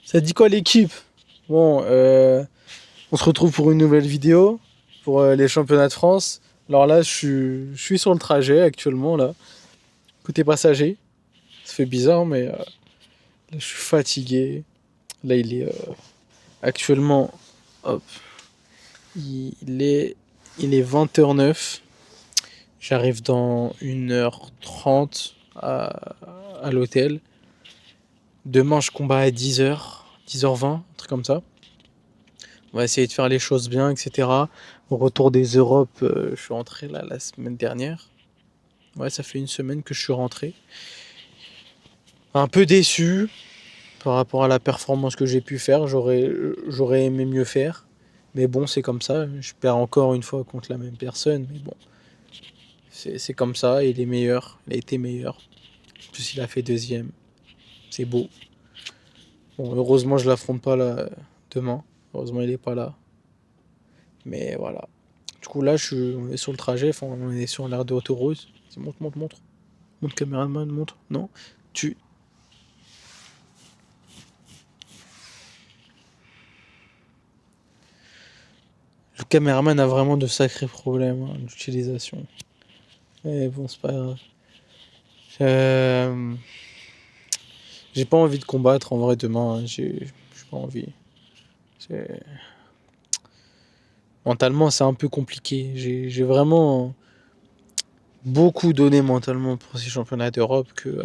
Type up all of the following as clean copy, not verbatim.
Ça dit quoi l'équipe? Bon, on se retrouve pour une nouvelle vidéo pour les championnats de France. Alors là, je suis sur le trajet actuellement là. Côté passager, ça fait bizarre, mais là, je suis fatigué. Là, il est actuellement, hop, il est 20h09. J'arrive dans 1h30 à l'hôtel. Demain, je combats à 10h, 10h20, un truc comme ça. On va essayer de faire les choses bien, etc. Au retour des Europes, je suis rentré là la semaine dernière. Ouais, ça fait une semaine que je suis rentré. Un peu déçu par rapport à la performance que j'ai pu faire. J'aurais aimé mieux faire. Mais bon, c'est comme ça. Je perds encore une fois contre la même personne. Mais bon, c'est comme ça. Il est meilleur. Il a été meilleur. En plus, il a fait deuxième. C'est beau. Bon, heureusement, je l'affronte pas là demain. Heureusement, il est pas là. Mais voilà. Du coup, là, on est sur le trajet. Enfin, on est sur l'aire de autoroute. Montre, montre, montre. Montre, caméraman, montre. Non. Tu. Le caméraman a vraiment de sacrés problèmes d'utilisation. Mais bon, c'est pas grave. J'ai pas envie de combattre en vrai demain. J'ai pas envie. C'est- Mentalement, c'est un peu compliqué. J'ai vraiment beaucoup donné mentalement pour ces championnats d'Europe que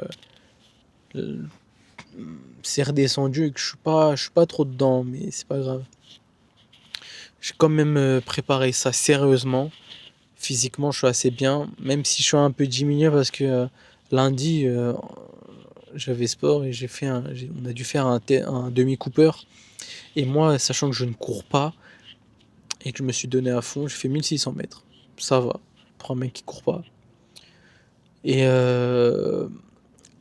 c'est redescendu et que je suis pas trop dedans, mais c'est pas grave. J'ai quand même préparé ça sérieusement. Physiquement, je suis assez bien, même si je suis un peu diminué parce que lundi, j'avais sport et on a dû faire un demi-Cooper. Et moi, sachant que je ne cours pas et que je me suis donné à fond, j'ai fait 1600 mètres. Ça va, pour un mec qui court pas. Et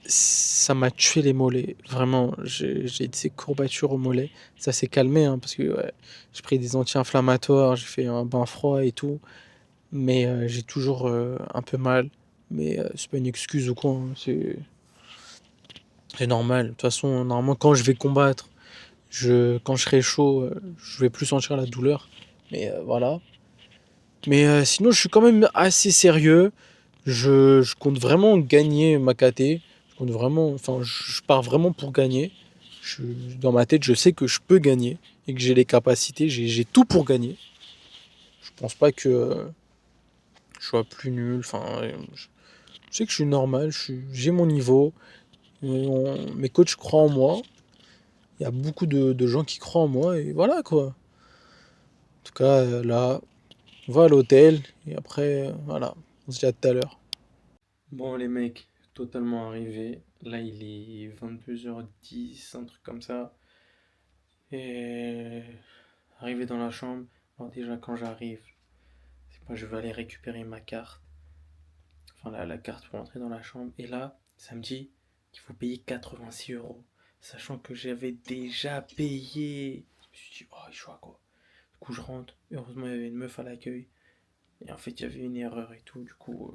ça m'a tué les mollets. Vraiment, j'ai des courbatures aux mollets. Ça s'est calmé parce que ouais, j'ai pris des anti-inflammatoires, j'ai fait un bain froid et tout. Mais j'ai toujours un peu mal. Mais c'est pas une excuse ou quoi. C'est normal. De toute façon, normalement, quand je vais combattre, quand je serai chaud, je vais plus sentir la douleur. Mais voilà. Mais sinon, je suis quand même assez sérieux. Je compte vraiment gagner ma KT. Je compte vraiment, enfin, je pars vraiment pour gagner. Dans ma tête, je sais que je peux gagner et que j'ai les capacités. J'ai tout pour gagner. Je pense pas que je sois plus nul. Enfin, je sais que je suis normal. J'ai mon niveau. Mes coachs croient en moi. Il y a beaucoup de gens qui croient en moi et voilà quoi. En tout cas, là, on va à l'hôtel et après, voilà, on se dit à tout à l'heure. Bon, les mecs, totalement arrivé. Là, il est 22h10, un truc comme ça. Et arrivé dans la chambre. Alors, déjà, quand j'arrive, c'est moi, je vais aller récupérer ma carte. Enfin, la carte pour entrer dans la chambre. Et là, ça me dit qu'il faut payer 86 €. Sachant que j'avais déjà payé. Je me suis dit, oh, il choix quoi. Du coup, je rentre. Heureusement, il y avait une meuf à l'accueil. Et en fait, il y avait une erreur et tout. Du coup,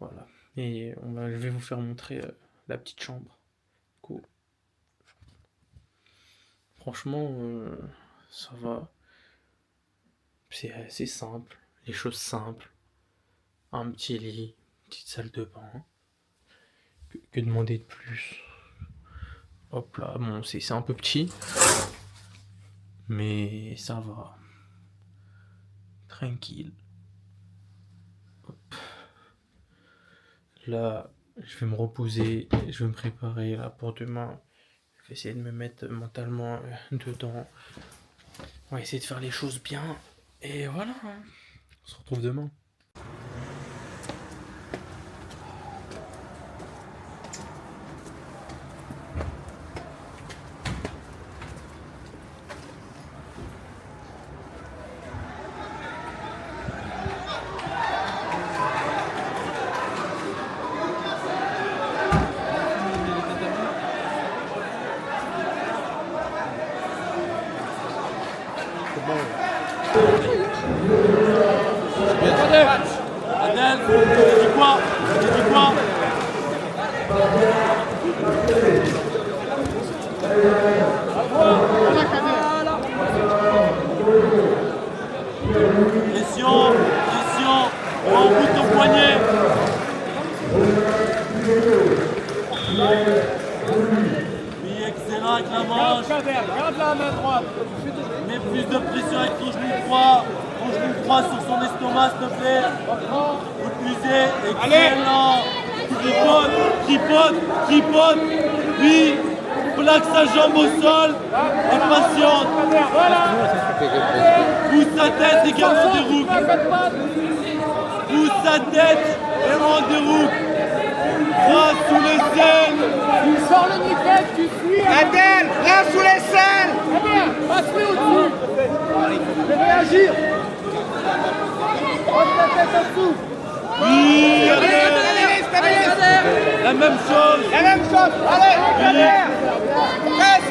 voilà. Et je vais vous faire montrer la petite chambre. Du coup, franchement, ça va. C'est assez simple. Les choses simples. Un petit lit, une petite salle de bain. Que demander de plus? Hop là, bon, c'est un peu petit. Mais ça va. Tranquille. Là, je vais me reposer, je vais me préparer là pour demain. Je vais essayer de me mettre mentalement dedans. On va essayer de faire les choses bien. Et voilà, on se retrouve demain. Adèle, tu dis quoi? Tu dis quoi? Au revoir. la manche. Garde la main droite. Mets plus de pression avec ton genou droit. Ton genou droit sur son estomac, s'il te plaît. Vous puisez. Excellent. Tripote. Puis, plaque sa jambe au sol. Et patiente. Pousse sa tête et garde en déroule. Pousse sa tête et en déroule. Bras sous les selles. Tu sors le nickel, tu suis. Adèle, bras sous les selles. Très bien, passe-lui au-dessus. Je vais réagir. Prends la tête en dessous. Oui, Stabilise. la même chose. La même chose. Allez, presse.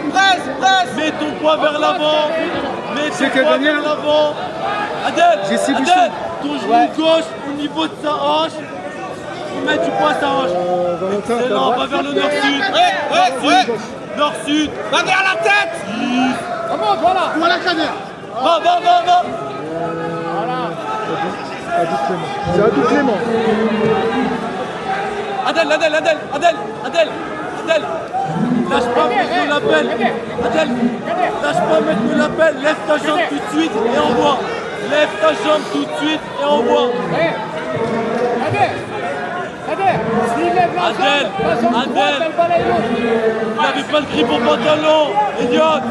Mets ton poids vers l'avant. Mets ton poids vers l'avant. Adèle, ton genou gauche au niveau de sa hanche. Faut mettre du poids à sa hanche. Excellent, va vers le nord-sud. Nord-sud. Va vers la tête. Remonte, voilà. Voilà, Kader. Va. C'est Adou Clément. Adèle. Lâche pas, mets-nous l'appel. Adèle, lâche pas, mets-nous l'appel. Lève ta jambe tout de suite et envoie. Lève ta jambe tout de suite et envoie. Adèle, s'il lève la Adèle, jambe droite, elle balaye l'autre. Vous n'avez pas le grip au pantalon, idiote.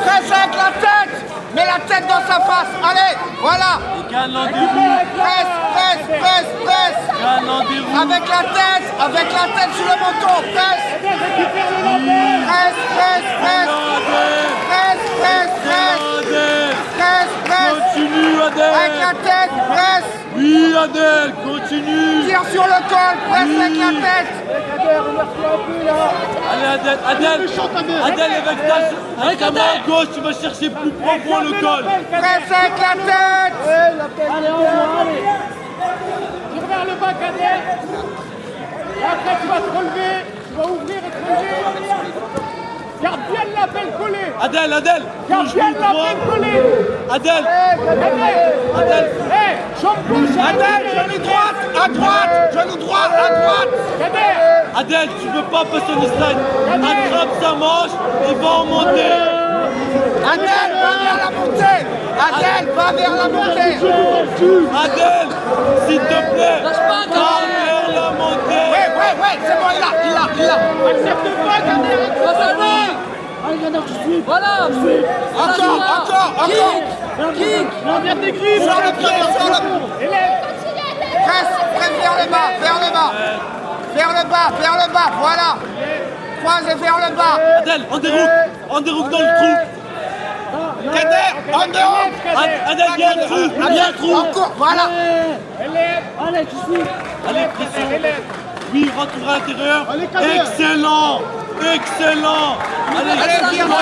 Presse avec la tête. Mets la tête dans sa face. Allez, voilà. Égale en déroule. Presse. Égale en déroule. Avec la tête sur le menton. Presse. Récupère le label. Presse. Continue, Adèle. Avec la tête, presse. Oui, Adèle, continue. Tire sur le col, presse avec la tête. Kader, remercie un peu là. Allez, Adèle, avec ta main gauche, tu vas chercher plus profond le col. Presse avec la tête. Allez, envoie, allez. Tire vers le bas, Kader. Et après, tu vas te relever. Tu vas ouvrir et te relever. Garde bien le lapel collé. Adèle, ton Garde bien genou le droit. lapel collé. Adèle, Adèle. Jambe gauche. Adèle, genou droite, à droite. Genou droit, à droite. Kader. Adèle, tu peux pas passer le slide. Attrape sa manche et va en monter. Adèle, va vers la montée. Adèle, va vers la montée. Adèle, s'il te plaît, va vers la montée. Ouais, c'est bon, il a. Accepte pas, Kader. Passe à lui. Voilà. Encore. Kick. Non, bien tes griffes. Sur le pied. Élève. Presse vers le bas. Voilà. Croisez vers le bas. Adèle, en déroule dans le trou. Kader, en dehors. Adèle, il y a un trou. Encore, voilà. Élève. Allez, pression. Oui, rentre à l'intérieur. Allez, Kader. Excellent. Allez, viens, tes deux bras à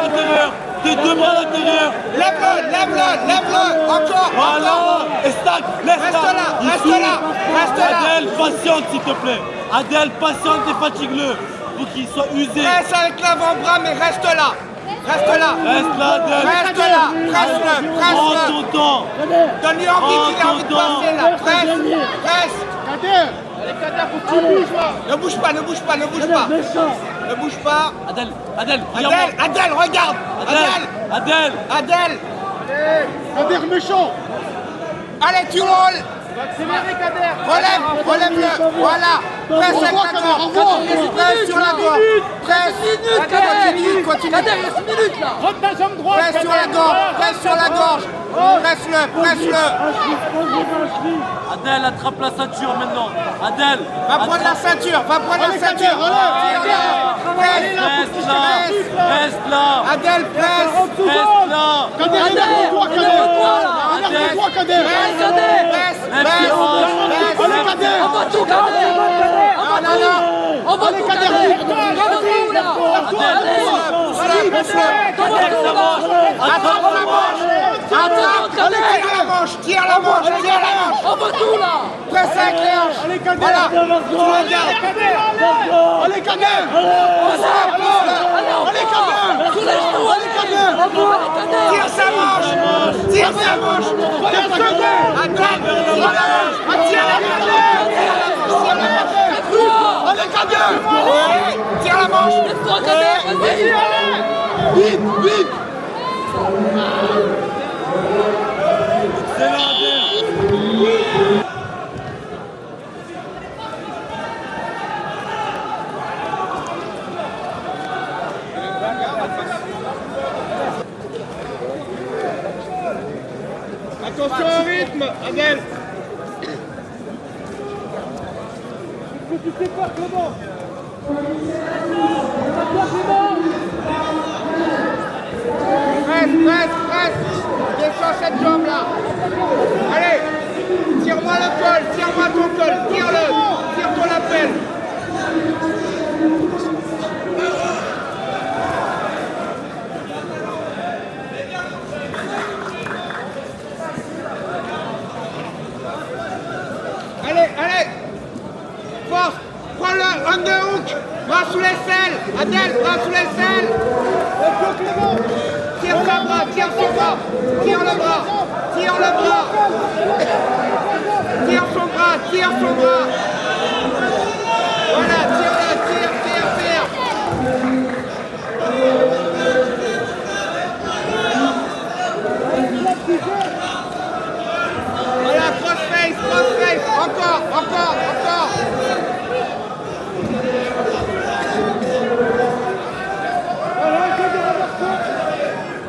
l'intérieur. Tes deux bras à l'intérieur. Lève-le. Encore. Voilà. Et stack, laisse-la. Reste là. Adèle, patiente s'il te plaît. Adèle, patiente et fatigue-le. Faut qu'il soit usé. Presse avec l'avant-bras, mais reste là. Reste là, Adèle. Reste là. Prends Presse-le. ton temps. Donne-lui envie qu'il ait envie de passer là. Presse. Kader. Allez, Kader, faut que tu bouges là. Ne bouge pas. Adèle, regarde-moi. Adèle, regarde. Adèle. Kader méchant. Allez, tu roules. Accélérez, Kader. Relève-le. Voilà. Presse avec la gorge. Presse sur la gorge. Presse. Continue. Kader, il reste 1 minute là. Rentre ta jambe droite. Presse sur la gorge. Presse-le. Adèle, attrape la ceinture maintenant. Adèle. Va prendre la ceinture. Reste là. Adèle, presse. Reste là. Kader, énerve-toi, Kader. Allez, Kader. Envoie tout, Kader. Envoie tout. Non. Envoie tout, Kader. Envoie tout là. Allez. Attrape la manche. Tire la manche. On veut tout là. Presse avec les hanches. Voilà. Tu la gardes. Allez, Kader. Allez, Kader. Tire sa manche. Tire la manche. Allez, Kader. Tire la manche. Vite. Attention au rythme, Adèle. Presse. Descends cette jambe là. Allez. Tire-moi le col. Tire-moi ton col. Tire-le. Tire ton appel. Allez. Force. Prends-le. Underhook. Bras sous l'aisselle. Adèle, bras sous l'aisselle. Tire son bras. Tire le bras. Tire son bras. Voilà, tire. Voilà, crossface. Encore.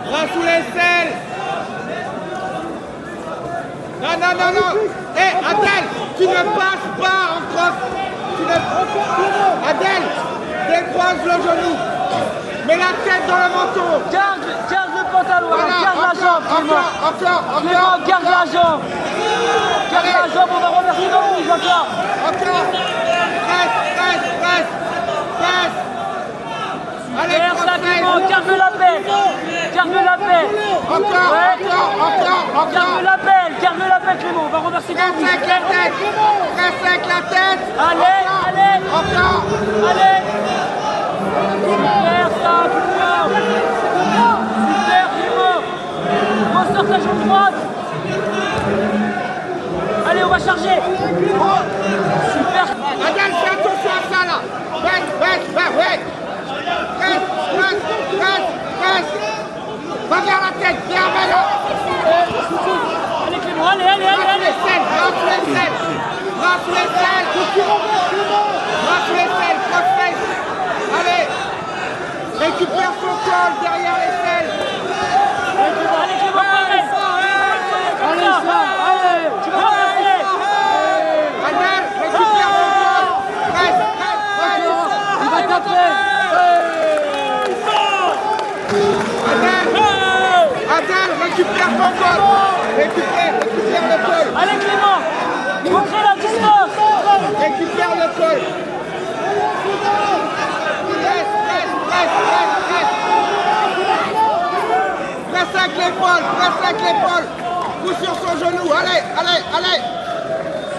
Bras sous l'aisselle. Non. Adèle, tu ne passes pas en cross. Adèle, décroise le genou. Mets la tête dans le menton. Garde le pantalon, Voilà, garde la jambe. encore. Garde la jambe. On va remercier dans le rouge encore. Encore. Presse. Allez, Super, ça Clément, garde la paix. Encore. Garde la paix Clément, on va remercier dans le rouge. Presse avec la tête. Allez. Encore. Super ça Clément. Super Clément. Ressort ta jambe droite. Allez, on va charger. Super. Adèle, fais attention à ça là. Presse. Va vers la tête, viens là. Allez Clément, allez. Bras sous l'aisselle. Crossface. Allez. Récupère son col derrière l'aisselle. Allez Clément, pareil. Allez, tu vas passer. Adèle, récupère son col. Presse. Il va taper. Adèle, récupère son col. Récupère le col. Allez Clément, montrez la distance. Récupère le col. Presse avec l'épaule. Pousse sur son genou. Allez.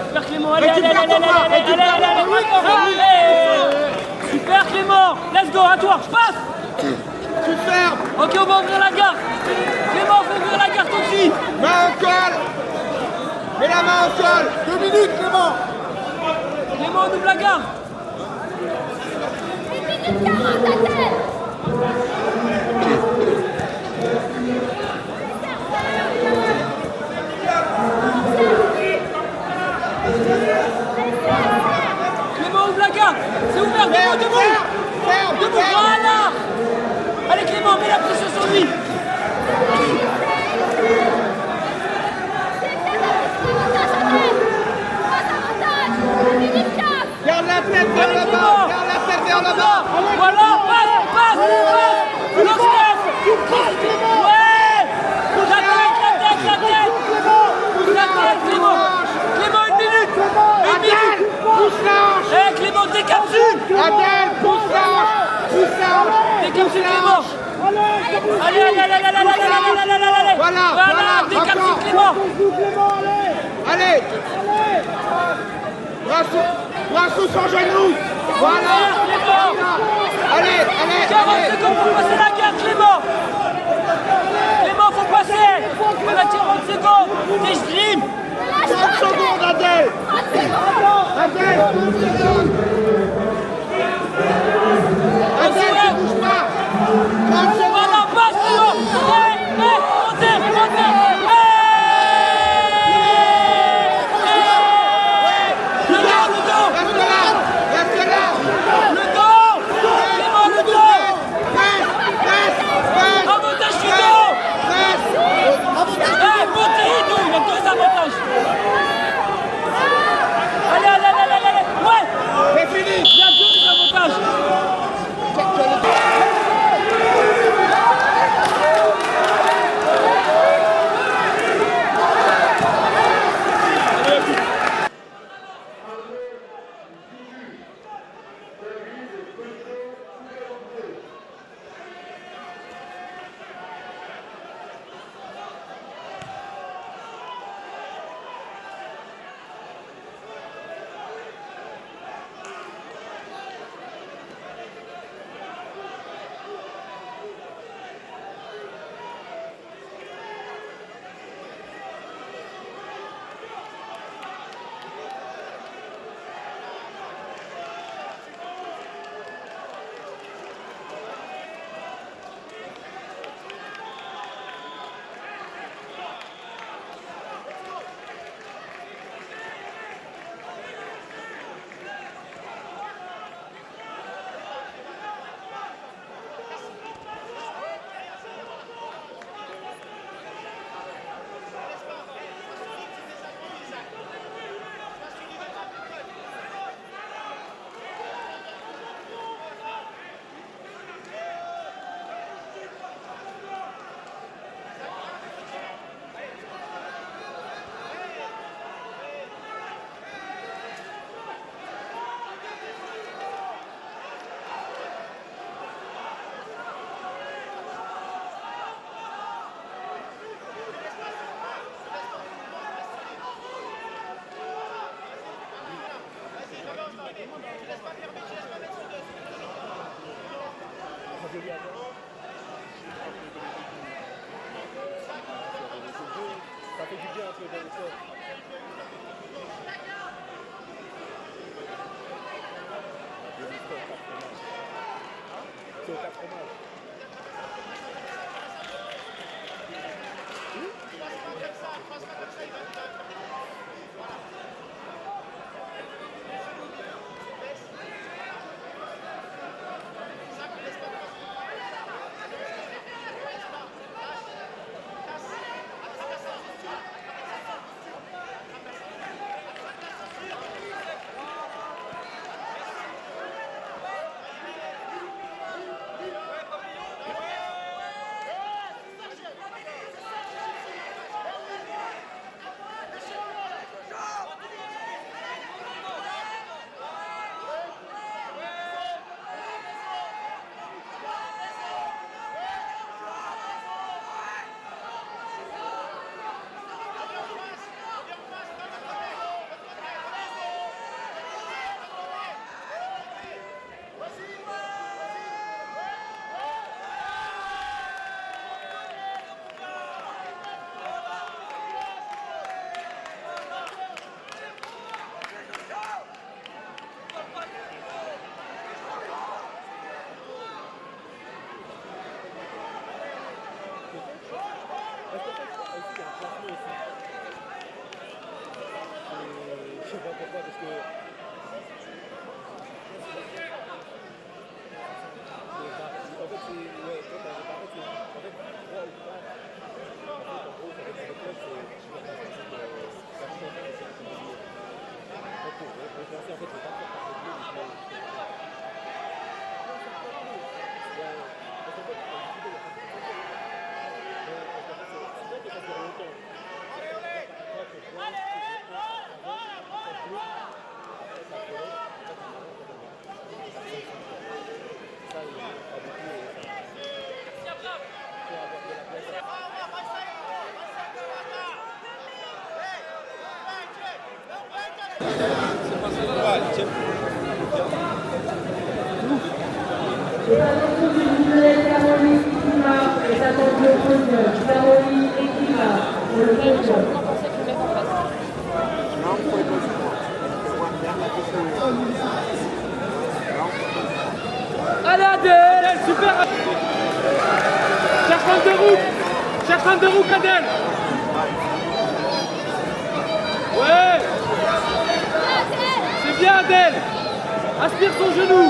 Super Clément, allez. Super Clément, let's go, à toi, je passe. Tu fermes. Ok, on va ouvrir la garde. Clément, faut ouvrir la garde tout de suite. Main au col. Mets la main au col. 2 minutes, Clément. Clément, on ouvre la garde. Clément, ouvre la garde. C'est ouvert, Clément, debout. Debout, voilà. Allez Clément, mets la pression sur lui. Garde la tête vers le bas. Voilà, passe. Lance-tête. Ouais. La tête, Clément. Clément, 1 minute. Adèle, pousse la hanche. Eh Clément, décapsule. Adèle, pousse la hanche. Décapsule Clément. Allez, allez, allez, allez, allez, allez, allez, allez. Voilà, décapite Clément. Allez. Bras sous son genou. Voilà. Allez, allez, 40 allez. secondes pour passer la garde, Clément. Clément, faut passer. On a 40 secondes. Et je dream. 30 secondes, Adèle. Adèle, 30 secondes. Adèle, tu bouges pas. 30 secondes. Voilà, passe, Clément. Montez, montez. Le dos. Reste là. Reste là. Le dos. Clément, le dos. Reste. Avantage du dos. Montez, Ido, il y a 2 avantages. Allez, allez, allez, allez, allez. Ouais. C'est fini. Il y a 2 avantages. Allez Adèle, super. Cherche un de roue, Adèle. Ouais. C'est bien Adèle. Aspire son genou.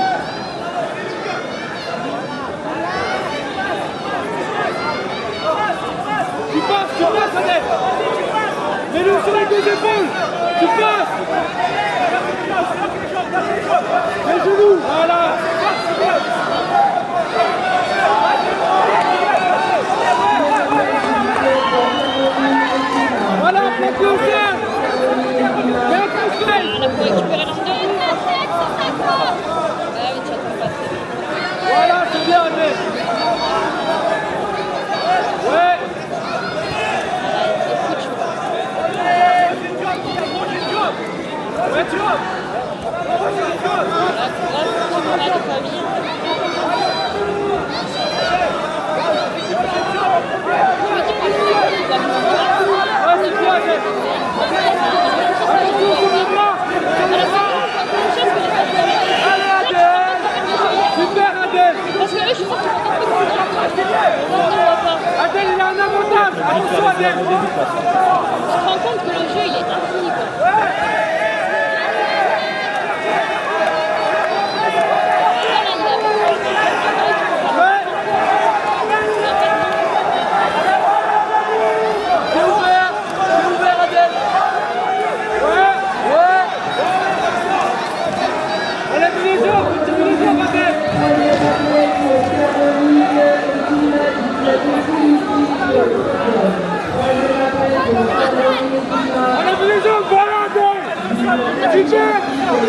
Tu passes Adèle. Mets-le sur les deux épaules. Tu passes. Les genoux, voilà. Voilà, plaque-le au sol. Viens, transfert. On a pu récupérer l'antenne. Ah oui, tu attends pas très bien. Voilà, c'est bien, Adèle. Ouais. Ouais, tu vois. Adèle, il a un avantage. Attention, Adèle. Tu te rends compte que le jeu il est infini quoi. C'est ouvert Adèle. Ouais. Allez, les jambes, Adèle. Allez, les jambes, voilà Adèle. Tu gères.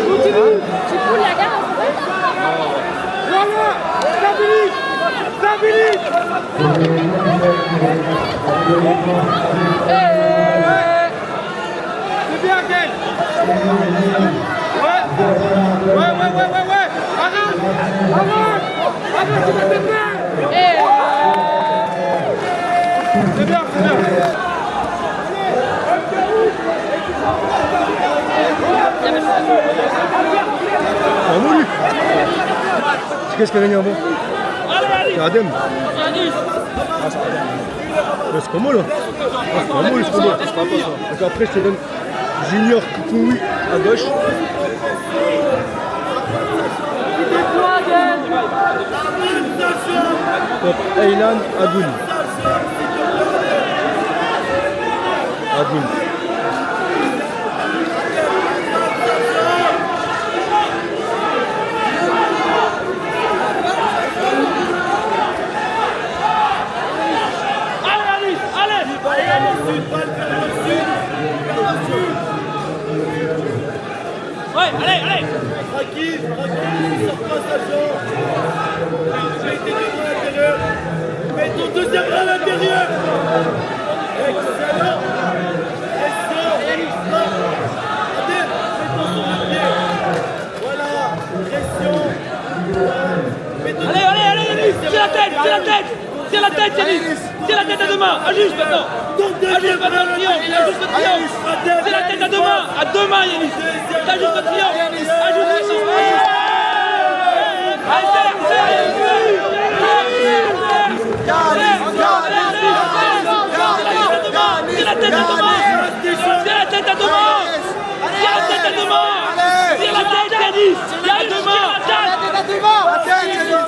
Continue. Tu poules la gare en fait. Voilà. Stabilise. C'est bien, Adèle. Ouais. Arrête, tu vas te faire. C'est bien. Mamouli. Qu'est-ce qu'elle a gagné avant? C'est Adem. C'est pas moi là. C'est pas moi, c'est pas moi. Donc après je te donne Junior Koukoui à gauche. Donc Aylan Adoun. Ouais, allez. Tranquille, sors pas sa jambe. Mets tes deux bras à l'intérieur. Mets ton deuxième bras à l'intérieur. Excellent. Pression. Adèle, mets ton sur le pied. Voilà, pression. Allez, Yanis, tiens la tête, Yanis. Tiens la tête à deux mains, ajuste maintenant. Ajuste maintenant le triangle, ajuste le triangle. Tiens la tête à deux mains, Yanis. Ajuste le triangle, ajuste le triangle. Allez, tiens la tête à deux mains. Tiens la tête à deux mains. Tire la tête, Yanis. À deux mains.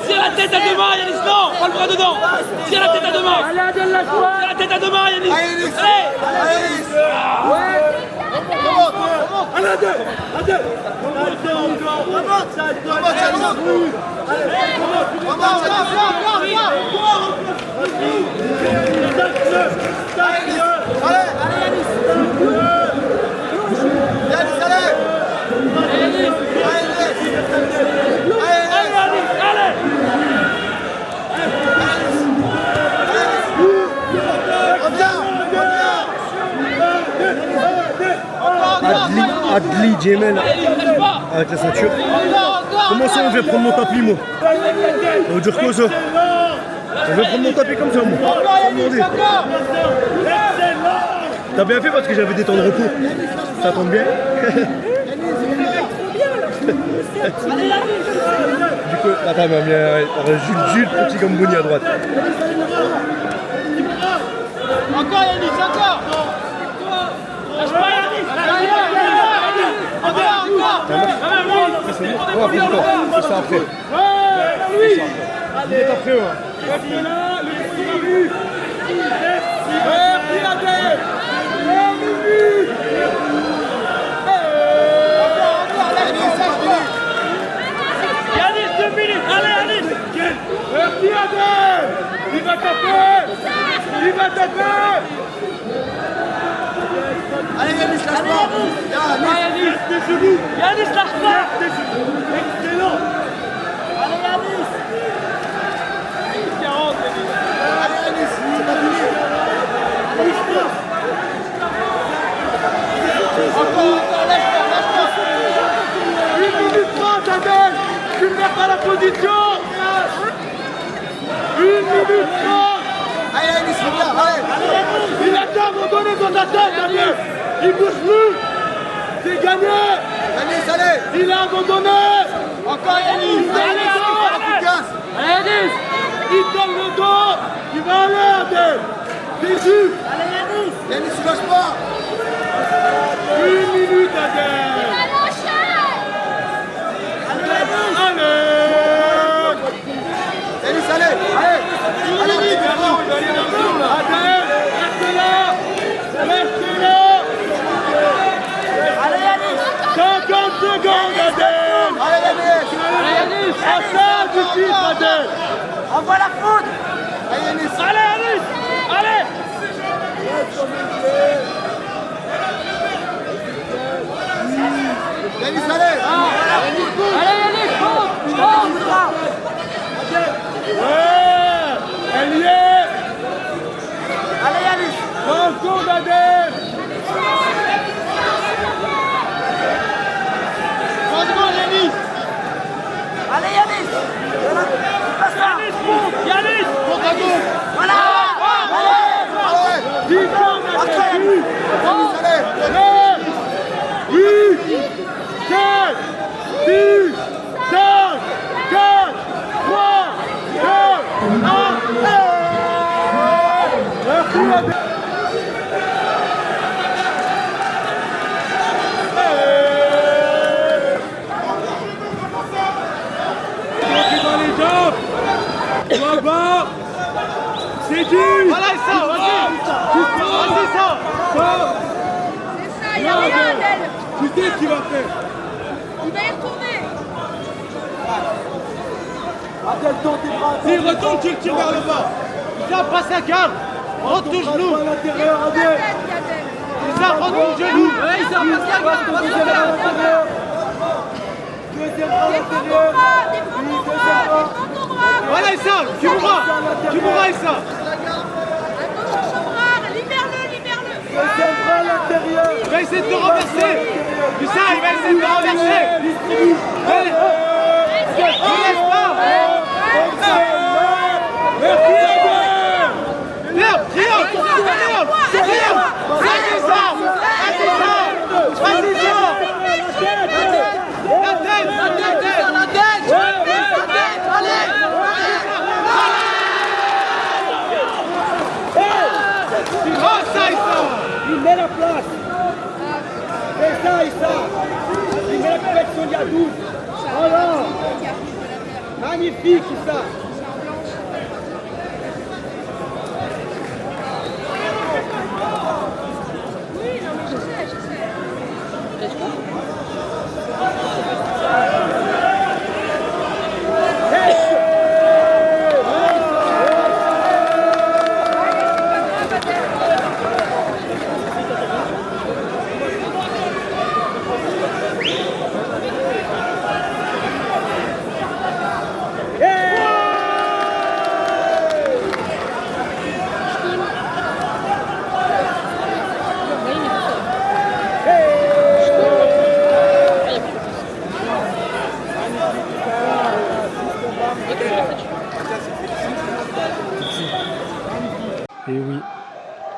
Tire la tête à deux mains, Yanis. Non, prends le bras dedans. Tire la tête à deux mains. Tire la tête à deux mains, Yanis. Allez. Adèle. Adli Djemel. Allez, lâche pas. avec la ceinture. Comment ça on vient prendre mon tapis moi? Ça veut dire quoi ça? On vient prendre mon tapis comme ça moi. Sans demander. T'as bien fait parce que j'avais des temps de repos. Ça tombe bien. Du coup, attends, mais Jules, petit Gambouni à droite. Encore Yannis, encore. Lâche pas Yannis. Encore. C'est ça après. Il est après, ouais. Yannis, 2 minutes. Allez Yannis. Merci Adel. Il va taper. Allez Yannis, lâche pas. Yannis, tes genoux. Yannis, lâche pas. Excellent. Allez Yannis. Allez Yannis, c'est pas fini. Encore, lâche pas. 1 minute 30, Adel. Tu ne perds pas la position. 1 minute 30. Allez Yannis, regarde, allez. Il a tout abandonné dans ta tête, Adel. Il bouge plus. C'est gagné. Yannis, allez. Il a abandonné. Encore Yannis. Allez, Casse. Yannis. Il donne le dos. Il va aller, Adel. Jésus. Allez, Yannis. Yannis, tu lâches pas. 1 minute, Adel. Yannis, allez. Allez, Adel, reste là. 50 secondes, Adel. Allez Yannis. À ça du titre, Adel. Envoie la foudre. Allez Yannis. Allez, Yannis. Allez. Yannis, allez. Allez, Yannis, fonce. Ouais, elle y est. Allez Yannis. 30 secondes, Adel. 30 secondes, Yannis. Allez Yannis. Yannis, fonce. Yannis, fonce à gauche. Voilà. Allez. 10 secondes, Adel. Yannis, allez. 9, 8, 7, 6, 5, 4, 3, 2, 1. Merci, Adel. Dans les jambes. Toi bas. C'est dur. Voilà ça, vas-y. Vas-y ça. Il y a rien, Adel. Tu sais ce qu'il va faire. Il va y retourner. Adel, tourne tes bras. S'il retourne, tu le tires vers le bas. Tiens, passe à garde. Rentre ton genou. À l'intérieur, Adel. Ça, rentre ton genou. Ouais, ça, passe à garde. Deuxième bras à l'intérieur. Défends ton bras. Voilà, ça. Tu mourras, ça. Attention, Chomrard. Libère-le. Deuxième bras à l'intérieur. Il va essayer de te renverser. Tu sais, il va essayer de te renverser. Allez. Ne laisse pas. Merci, Adel. Viens. Vas-y, ça. La tête. Il met la place. C'est ça, Issa. Il met la perfection il y a 12. Voilà. Magnifique, Issa.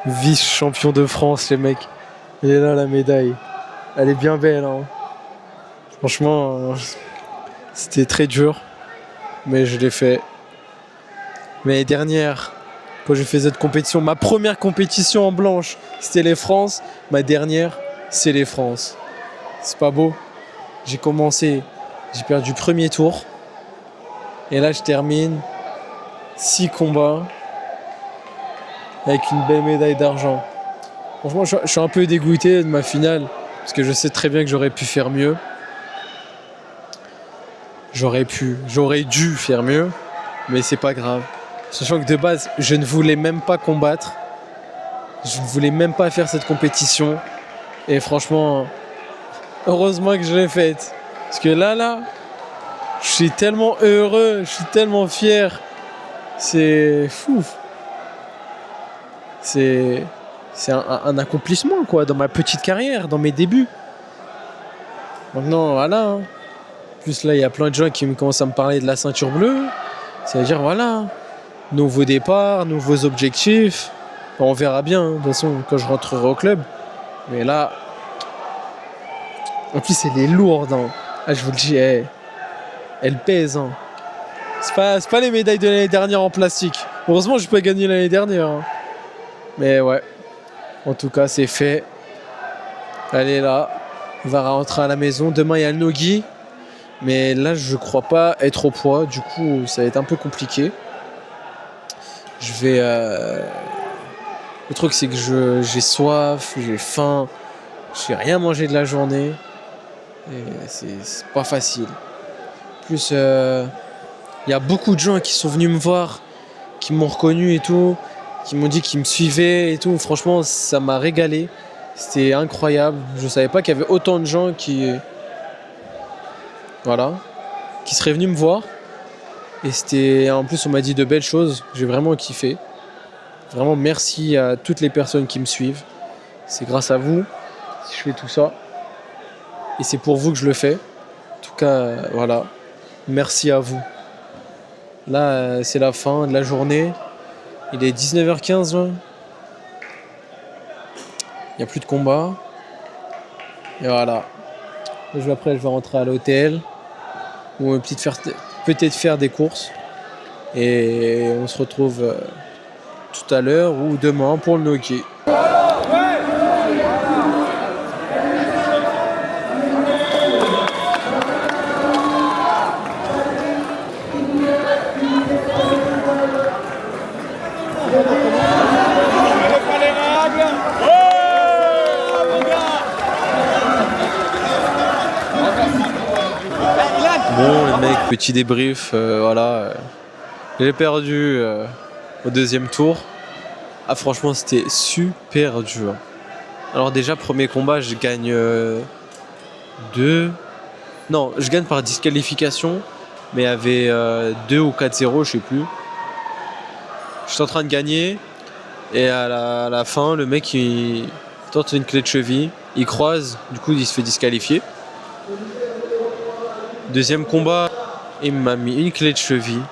Vice-champion de France, les mecs. Elle est là, la médaille. Elle est bien belle, hein. Franchement, c'était très dur. Mais je l'ai fait. Mais l'année dernière, quand j'ai fait cette compétition, ma première compétition en blanche, c'était les France. Ma dernière, c'est les France. C'est pas beau. J'ai commencé, j'ai perdu premier tour. Et là, je termine 6 combats avec une belle médaille d'argent. Franchement, je suis un peu dégoûté de ma finale parce que je sais très bien que j'aurais pu faire mieux. J'aurais dû faire mieux, mais c'est pas grave. Sachant que de base, je ne voulais même pas combattre. Je ne voulais même pas faire cette compétition. Et franchement, heureusement que je l'ai faite. Parce que là, je suis tellement heureux, je suis tellement fier. C'est fou. C'est un accomplissement, quoi, dans ma petite carrière, dans mes débuts. Maintenant, voilà. En plus, là, il y a plein de gens qui commencent à me parler de la ceinture bleue. Ça veut dire, voilà, nouveau départ, nouveaux objectifs. Enfin, on verra bien, de toute façon, quand je rentrerai au club. Mais là, en plus, elle est lourde. Hein. Ah, je vous le dis, elle pèse. Hein. C'est pas les médailles de l'année dernière en plastique. Heureusement, je peux gagner l'année dernière. Hein. Mais ouais, en tout cas, c'est fait. Elle est là. On va rentrer à la maison. Demain, il y a le nogi. Mais là, je crois pas être au poids. Du coup, ça va être un peu compliqué. Je vais... Le truc, c'est que j'ai soif, j'ai faim. J'ai rien mangé de la journée. Et c'est pas facile. Plus, il y a beaucoup de gens qui sont venus me voir, qui m'ont reconnu et tout, qui m'ont dit qu'ils me suivaient et tout. Franchement, ça m'a régalé. C'était incroyable. Je savais pas qu'il y avait autant de gens qui seraient venus me voir. Et en plus, on m'a dit de belles choses. J'ai vraiment kiffé. Vraiment, merci à toutes les personnes qui me suivent. C'est grâce à vous si je fais tout ça. Et c'est pour vous que je le fais. En tout cas, voilà. Merci à vous. Là, c'est la fin de la journée. Il est 19h15. Là. Il n'y a plus de combat. Et voilà. Après, je vais rentrer à l'hôtel. Ou peut-être faire des courses. Et on se retrouve tout à l'heure ou demain pour le nogi. Bon les mecs, petit débrief, voilà. J'ai perdu au deuxième tour. Ah franchement c'était super dur. Alors déjà premier combat je gagne Non, je gagne par disqualification, mais il y avait 2 ou 4-0, je sais plus. J'étais en train de gagner et à la fin le mec il tente une clé de cheville, il croise, du coup il se fait disqualifier. Deuxième combat, il m'a mis une clé de cheville.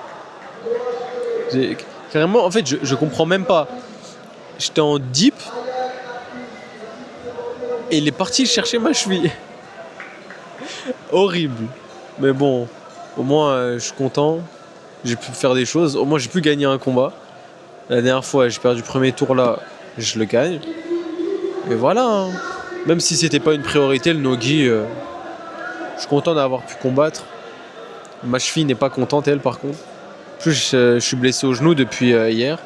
Carrément, en fait, je comprends même pas. J'étais en dip et il est parti chercher ma cheville. Horrible. Mais bon, au moins, je suis content. J'ai pu faire des choses. Au moins, j'ai pu gagner un combat. La dernière fois, j'ai perdu le premier tour là, je le gagne. Et voilà. Hein. Même si c'était pas une priorité, le nogi. Je suis content d'avoir pu combattre. Ma cheville n'est pas contente, elle, par contre. En plus, je suis blessé au genou depuis hier.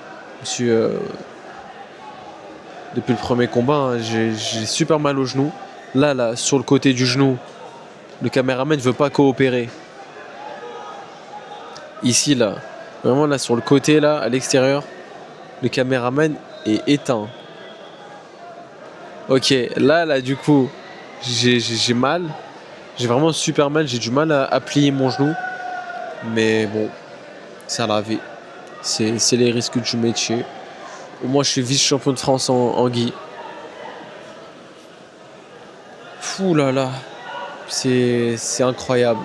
Depuis le premier combat, hein, j'ai super mal au genou. Là, sur le côté du genou, le caméraman ne veut pas coopérer. Ici, là, vraiment là, sur le côté, là, à l'extérieur, le caméraman est éteint. Ok, là, du coup, j'ai mal. J'ai vraiment super mal, j'ai du mal à plier mon genou. Mais bon, c'est à la vie. C'est les risques du métier. Au moins, je suis vice-champion de France en gi. Fou là là. C'est incroyable.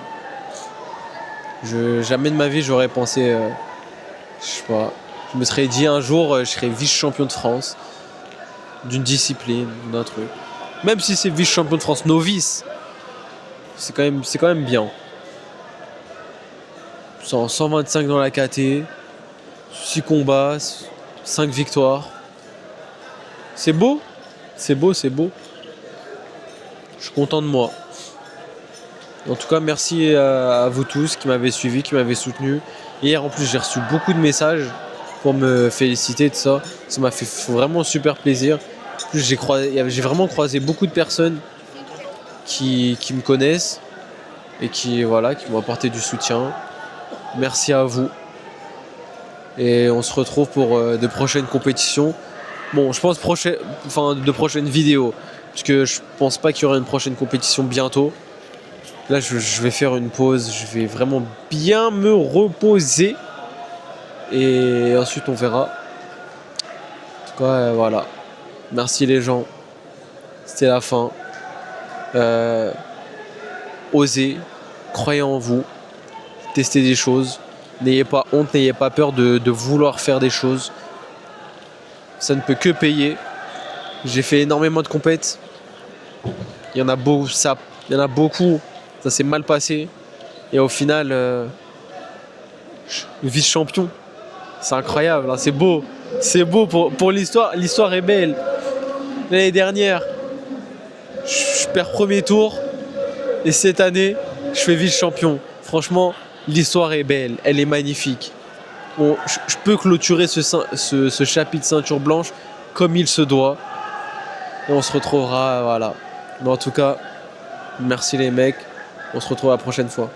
Jamais de ma vie, j'aurais pensé... je sais pas. Je me serais dit un jour, je serais vice-champion de France. d'une discipline, d'un truc. Même si c'est vice-champion de France novice, c'est quand même bien. 125 dans la KT, 6 combats, 5 victoires. C'est beau, c'est beau, c'est beau. Je suis content de moi. En tout cas, merci à vous tous qui m'avez suivi, qui m'avez soutenu. Hier, en plus, j'ai reçu beaucoup de messages pour me féliciter de ça. Ça m'a fait vraiment super plaisir. En plus, j'ai vraiment croisé beaucoup de personnes qui me connaissent et qui m'ont apporté du soutien. Merci à vous. Et on se retrouve pour de prochaines compétitions. Bon, je pense de prochaines vidéos. Parce que je pense pas qu'il y aura une prochaine compétition bientôt. Là, je vais faire une pause. Je vais vraiment bien me reposer. Et ensuite, on verra. En tout cas, voilà. Merci les gens. C'était la fin. Osez. Croyez en vous. Testez des choses. N'ayez pas honte, n'ayez pas peur de vouloir faire des choses. Ça ne peut que payer. J'ai fait énormément de compètes. Il y en a beaucoup. Ça s'est mal passé. Et au final, vice-champion. C'est incroyable, hein, c'est beau. C'est beau pour l'histoire. L'histoire est belle. L'année dernière, je perds premier tour. Et cette année, je fais vice-champion. Franchement, l'histoire est belle. Elle est magnifique. Bon, je peux clôturer ce chapitre ceinture blanche comme il se doit. Et on se retrouvera, voilà. Mais en tout cas, merci les mecs. On se retrouve la prochaine fois.